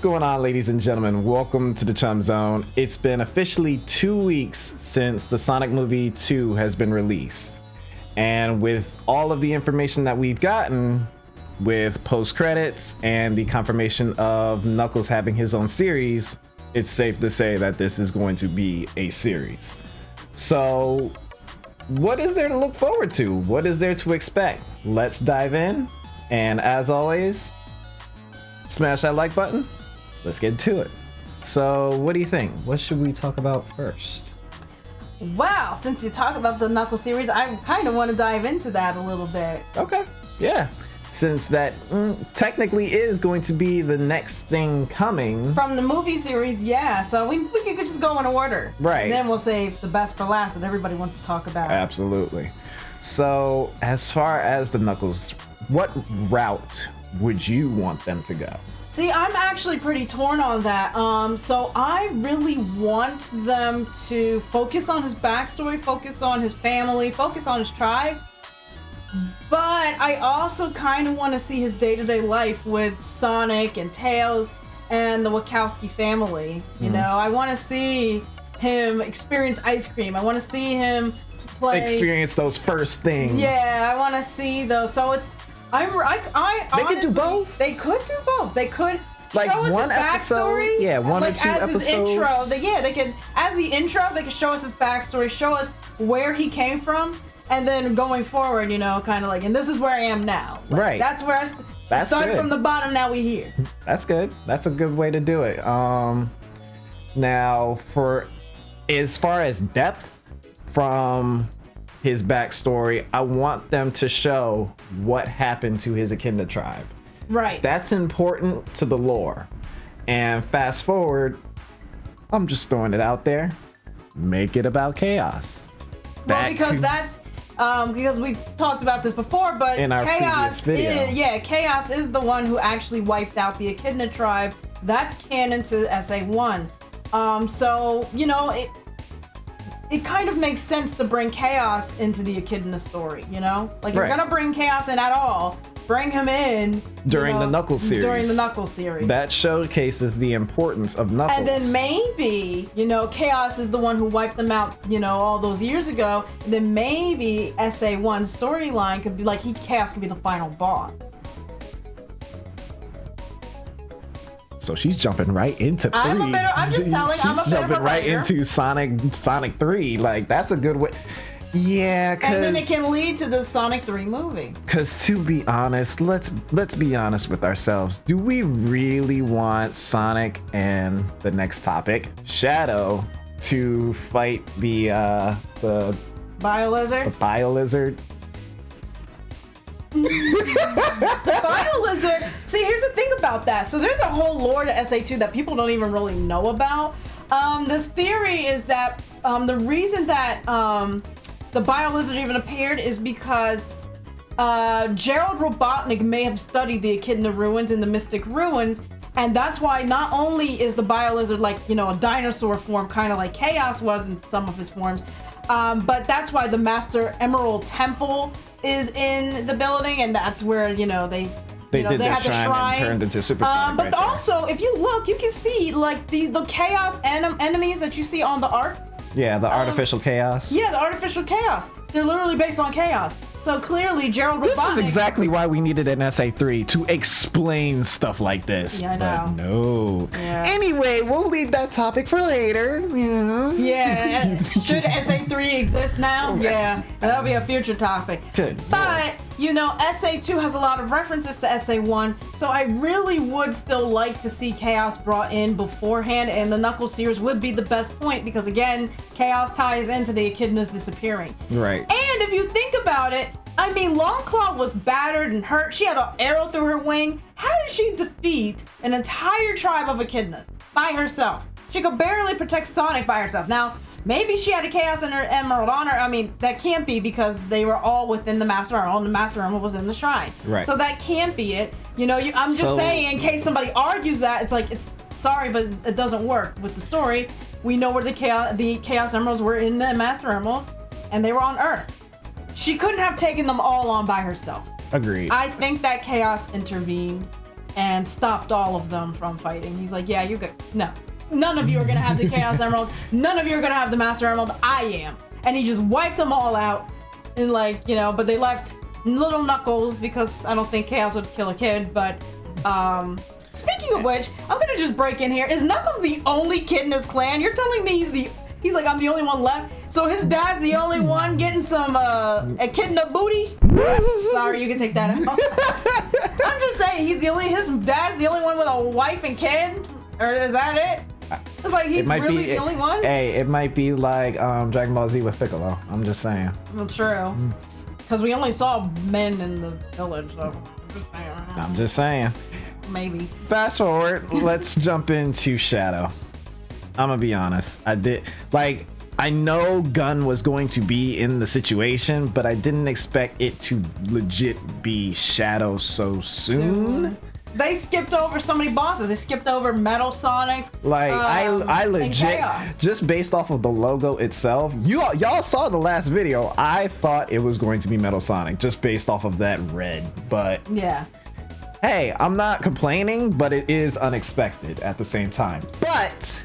going on, ladies and gentlemen? Welcome to the Chum Zone. It's been officially 2 weeks since the Sonic movie 2 has been released. And with all of the information that we've gotten with post-credits and the confirmation of Knuckles having his own series, it's safe to say that this is going to be a series. So what is there to look forward to? What is there to expect? Let's dive in. And as always, smash that like button. Let's get to it. So what do you think? What should we talk about first? Wow, since you talk about the Knuckles series, I kind of want to dive into that a little bit. Okay, yeah. Since that technically is going to be the next thing coming. From the movie series, yeah. So we could just go in order. Right. And then we'll save the best for last that everybody wants to talk about. Absolutely. So as far as the Knuckles, what route would you want them to go? See, I'm actually pretty torn on that. So I really want them to focus on his backstory, focus on his family, focus on his tribe. But I also kind of want to see his day-to-day life with Sonic and Tails and the Wachowski family. You know, I want to see him experience ice cream. I want to see him play. Experience those first things. Yeah, I want to see those. So it's. I They could do both. They could do both. They could like show us one his episode, backstory. yeah, one like or two as episodes. His intro, they could as the intro. They could show us his backstory, show us where he came from, and then going forward, you know, kind of like, and this is where I am now. Like, right. That's where I started from the bottom. Now we here. That's good. That's a good way to do it. Now for as far as depth from his backstory, I want them to show what happened to his Echidna tribe. Right. That's important to the lore. And fast forward, I'm just throwing it out there. Make it about chaos. Well, because we've talked about this before, but in our Chaos previous video. Chaos is the one who actually wiped out the Echidna tribe. That's canon to SA1. So, you know, it kind of makes sense to bring Chaos into the Echidna story, you know? Like, you're gonna bring Chaos in at all, bring him in during the Knuckles series. During the Knuckles series. That showcases the importance of Knuckles. And then maybe, you know, Chaos is the one who wiped them out, you know, all those years ago. And then maybe SA1 storyline could be like, Chaos could be the final boss. So she's jumping right into 3. I'm just telling. She's I'm a bit jumping of a right writer. into Sonic 3. Like, that's a good way. Yeah, and then it can lead to the Sonic 3 movie. Because to be honest, let's be honest with ourselves. Do we really want Sonic and the next topic, Shadow, to fight the Bio-Lizard? The Bio-Lizard? The Bio-Lizard. See, here's the thing about that. So there's a whole lore to SA2 that people don't even really know about. This theory is that the reason that the Bio-Lizard even appeared is because Gerald Robotnik may have studied the Echidna ruins and the Mystic ruins, and that's why not only is the Bio-Lizard like, you know, a dinosaur form, kind of like Chaos was in some of his forms, but that's why the Master Emerald Temple is in the building, and that's where, you know, they had the shrine and turned into Super Sonic. But also, if you look, you can see like the chaos enemies that you see on the art. Yeah, the artificial chaos. Yeah, the artificial chaos. They're literally based on chaos. So clearly, Gerald Robotnik. This is exactly why we needed an SA3 to explain stuff like this. Yeah, I know. But no. Yeah. Anyway, we'll leave that topic for later. Yeah. Yeah. Should SA3 exist now? Yeah. That'll be a future topic. Good. But, you know, SA2 has a lot of references to SA1, so I really would still like to see Chaos brought in beforehand, and the Knuckles series would be the best point because, again, Chaos ties into the Echidnas disappearing. Right. And if you think about it, I mean, Longclaw was battered and hurt. She had an arrow through her wing. How did she defeat an entire tribe of Echidnas by herself? She could barely protect Sonic by herself. Now, maybe she had a Chaos and her Emerald on her. I mean, that can't be because they were all within the Master Emerald, and the Master Emerald was in the shrine. Right. So that can't be it. You know, I'm just saying, in case somebody argues that, it's like, it's sorry, but it doesn't work with the story. We know where the Chaos Emeralds were in the Master Emerald, and they were on Earth. She couldn't have taken them all on by herself. Agreed. I think that Chaos intervened and stopped all of them from fighting. He's like, yeah, you're good. No, none of you are gonna have the Chaos Emeralds. None of you are gonna have the Master Emerald. I am. And he just wiped them all out. And like, you know, but they left little Knuckles because I don't think Chaos would kill a kid. But speaking of which, I'm gonna just break in here. Is Knuckles the only kid in his clan? You're telling me he's like, I'm the only one left? So his dad's the only one getting some echidna booty? Sorry, you can take that out. I'm just saying, his dad's the only one with a wife and kid? Or is that it? It's like he's really the only one? Hey, it might be like Dragon Ball Z with Piccolo. I'm just saying. Well, true. Because we only saw men in the village, so I'm just saying. Maybe. Fast forward, let's jump into Shadow. I'm gonna be honest. I know Gun was going to be in the situation, but I didn't expect it to legit be Shadow so soon. They skipped over so many bosses. They skipped over Metal Sonic. Like I legit, just based off of the logo itself, y'all saw the last video. I thought it was going to be Metal Sonic just based off of that red, but yeah. Hey, I'm not complaining, but it is unexpected at the same time. But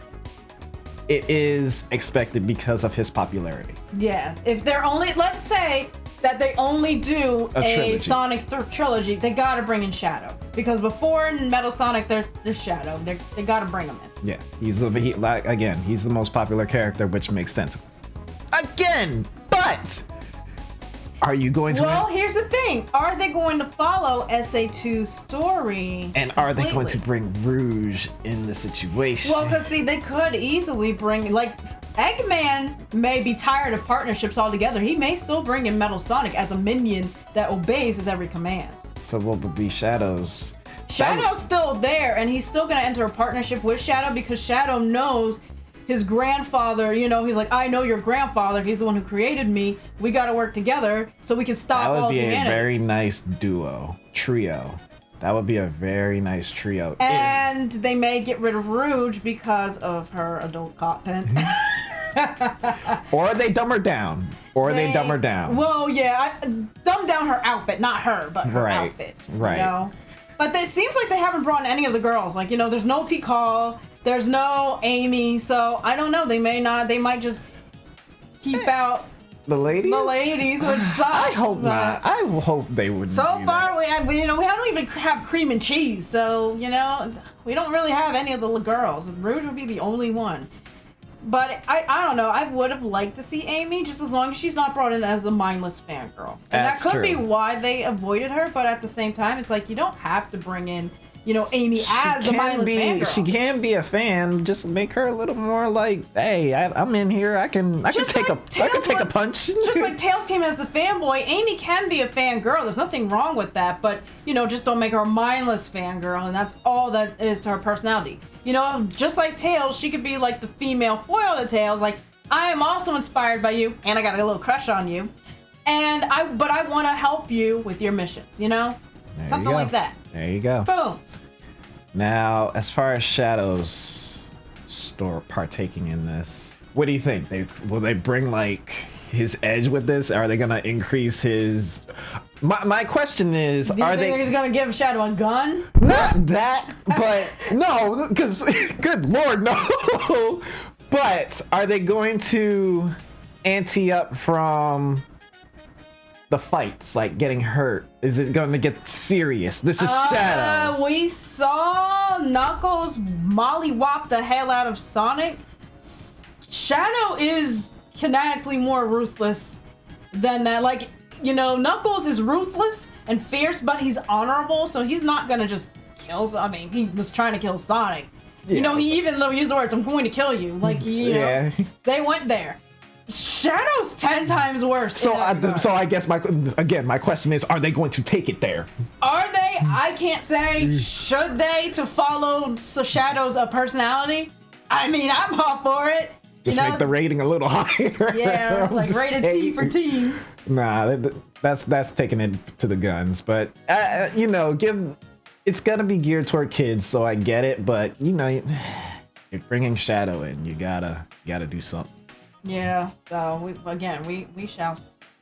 it is expected because of his popularity. Yeah. If they're only, let's say that they only do a Sonic trilogy, they gotta bring in Shadow. Because before in Metal Sonic, there's Shadow. They gotta bring him in. Yeah, he's the most popular character, which makes sense. Again, but are you going to? Well, here's the thing: are they going to follow SA2's story? And are they going to bring Rouge in the situation? Well, because see, they could easily bring, like, Eggman may be tired of partnerships altogether. He may still bring in Metal Sonic as a minion that obeys his every command. So what would be Shadow's? Shadow's still there, and he's still gonna enter a partnership with Shadow because Shadow knows his grandfather, you know, he's like, I know your grandfather. He's the one who created me. We got to work together so we can stop all humanity. That would be a very nice trio. That would be a very nice trio. And they may get rid of Rouge because of her adult content. Or they dumb her down. Well, yeah, dumb down her outfit, not her, but her outfit. Right. You know? But it seems like they haven't brought in any of the girls. Like, you know, there's no Tikal, there's no Amy, so I don't know. They might just keep out the ladies, which sucks. I hope not. I hope they would. So far, we don't even have cream and cheese, so, you know, we don't really have any of the girls. Rouge would be the only one. But I don't know. I would have liked to see Amy, just as long as she's not brought in as the mindless fangirl. And that could be why they avoided her, but at the same time, it's like you don't have to bring in, you know, Amy as the mindless fangirl. She can be a fan. Just make her a little more like, hey, I'm in here. I can take a punch. Just like Tails came as the fanboy, Amy can be a fangirl. There's nothing wrong with that, but you know, just don't make her a mindless fangirl, and that's all that is to her personality. You know, just like Tails, she could be like the female foil to Tails. Like, I am also inspired by you, and I got a little crush on you, but I want to help you with your missions. You know, something like that. There you go. Boom. Now, as far as Shadow's partaking in this, what do you think? Will they bring like his edge with this? Are they gonna increase his? My question is, do you think he's gonna give Shadow a gun? Not that, but no, because good lord, no. But are they going to ante up from the fights, like getting hurt? Is it going to get serious? This is Shadow. We saw Knuckles mollywop the hell out of Sonic. Shadow is kinetically more ruthless than that. Like, you know, Knuckles is ruthless and fierce, but he's honorable, so he's not gonna just kill. I mean, he was trying to kill Sonic. Yeah. You know, he even used the words, "I'm going to kill you." Like, you know, they went there. Shadow's 10 times worse. So I guess my question is, are they going to take it there? Are they? I can't say. Should they, to follow Shadow's personality? I mean, I'm all for it. Just make the rating a little higher. Yeah, like rated T for teens. Nah, that's taking it to the guns. But you know, it's gonna be geared toward kids, so I get it. But you know, you're bringing Shadow in, you gotta do something. Yeah. So we shall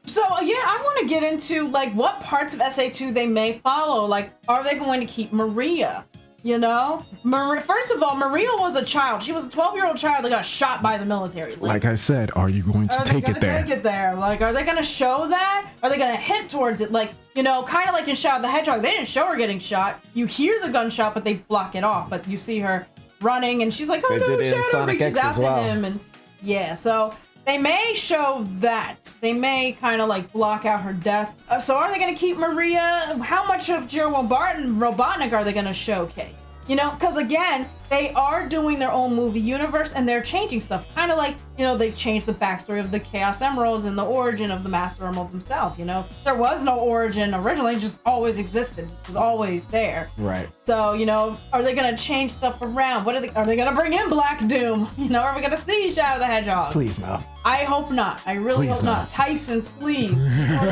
So yeah, I want to get into like what parts of SA2 they may follow. Like, are they going to keep Maria? You know, first of all, Maria was a child. She was a 12-year-old child that got shot by the military. Like I said, are you going to take it there? Take it there. Like, are they going to show that? Are they going to hint towards it? Like, you know, kind of like in Shadow the Hedgehog, they didn't show her getting shot. You hear the gunshot, but they block it off. But you see her running, and she's like, "Oh no, Shadow!" Reaches out to him, and yeah. So they may show that. They may kind of like block out her death. So are they going to keep Maria? How much of Jiro Robotnik are they going to showcase? You know, because again, they are doing their own movie universe and they're changing stuff. Kind of like, you know, they changed the backstory of the Chaos Emeralds and the origin of the Master Emerald himself, you know? There was no origin originally, it just always existed. It was always there. Right. So, you know, are they going to change stuff around? Are they going to bring in Black Doom? You know, are we going to see Shadow the Hedgehog? Please no. I hope not. I really hope not. Tyson, please.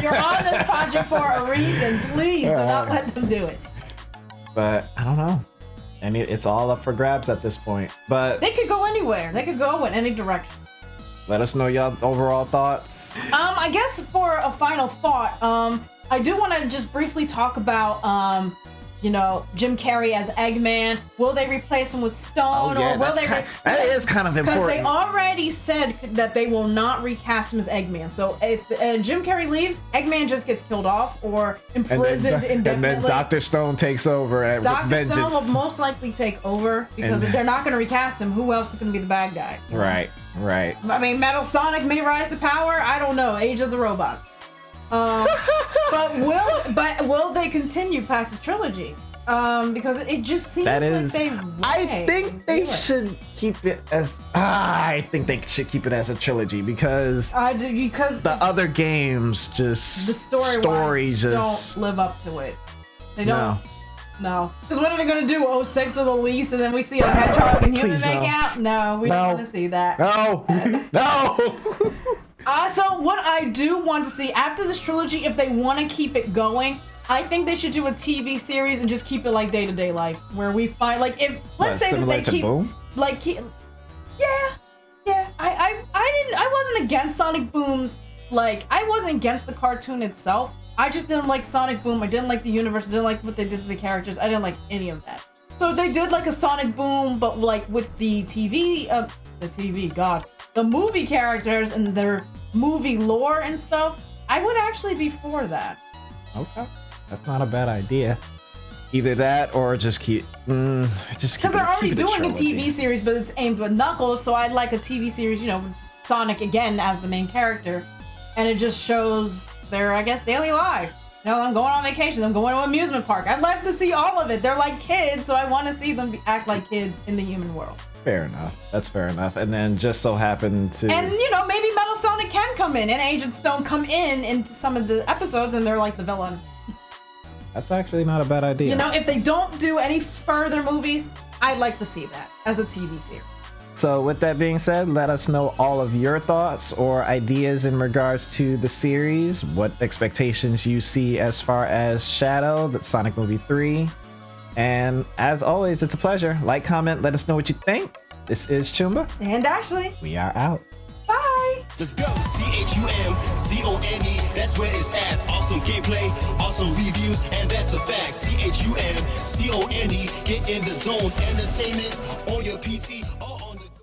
You're on this project for a reason. Please do not let them do it. But I don't know. And it's all up for grabs at this point. But they could go anywhere. They could go in any direction. Let us know y'all overall thoughts. I guess for a final thought, I do want to just briefly talk about you know, Jim Carrey as Eggman. Will they replace him with Stone, or will they? That is kind of important. Because they already said that they will not recast him as Eggman. So if Jim Carrey leaves, Eggman just gets killed off or imprisoned indefinitely. And then Dr. Stone takes over Dr. Stone will most likely take over because if they're not going to recast him, who else is going to be the bad guy? Right. I mean, Metal Sonic may rise to power. I don't know. Age of the Robots. But will they continue past the trilogy? Because it just seems like they. I think they should keep it as. I think they should keep it as a trilogy because the other games just the story just don't live up to it. They don't. No. Because what are they gonna do? 06 of the lease, and then we see a hedgehog and human make out? No, we don't want to see that. No. No. So what I do want to see after this trilogy, if they want to keep it going, I think they should do a TV series and just keep it like day-to-day life, where we find like if let's say that they keep Boom? Yeah. I wasn't against Sonic Boom's I wasn't against the cartoon itself. I just didn't like Sonic Boom. I didn't like the universe. I didn't like what they did to the characters. I didn't like any of that. So they did like a Sonic Boom, but like with the the movie characters and their movie lore and stuff, I would actually be for that. Okay, that's not a bad idea. Either that or just keep because they're already doing a TV series, but it's aimed at Knuckles. So I'd like a TV series, you know, with Sonic again as the main character, and it just shows their, I guess, daily life. You know, I'm going on vacation. I'm going to an amusement park. I'd like to see all of it. They're like kids, so I want to see them act like kids in the human world. Fair enough. That's fair enough. And then just so happened to... And, you know, maybe Metal Sonic can come in and Agent Stone come into some of the episodes and they're like the villain. That's actually not a bad idea. You know, if they don't do any further movies, I'd like to see that as a TV series. So with that being said, let us know all of your thoughts or ideas in regards to the series, what expectations you see as far as Shadow, the Sonic Movie 3. And as always, it's a pleasure. Like, comment, let us know what you think. This is Chumba. And Ashley. We are out. Bye. Let's go. CHUMZONE. That's where it's at. Awesome gameplay, awesome reviews, and that's a fact. CHUMZONE. Get in the zone. Entertainment on your PC.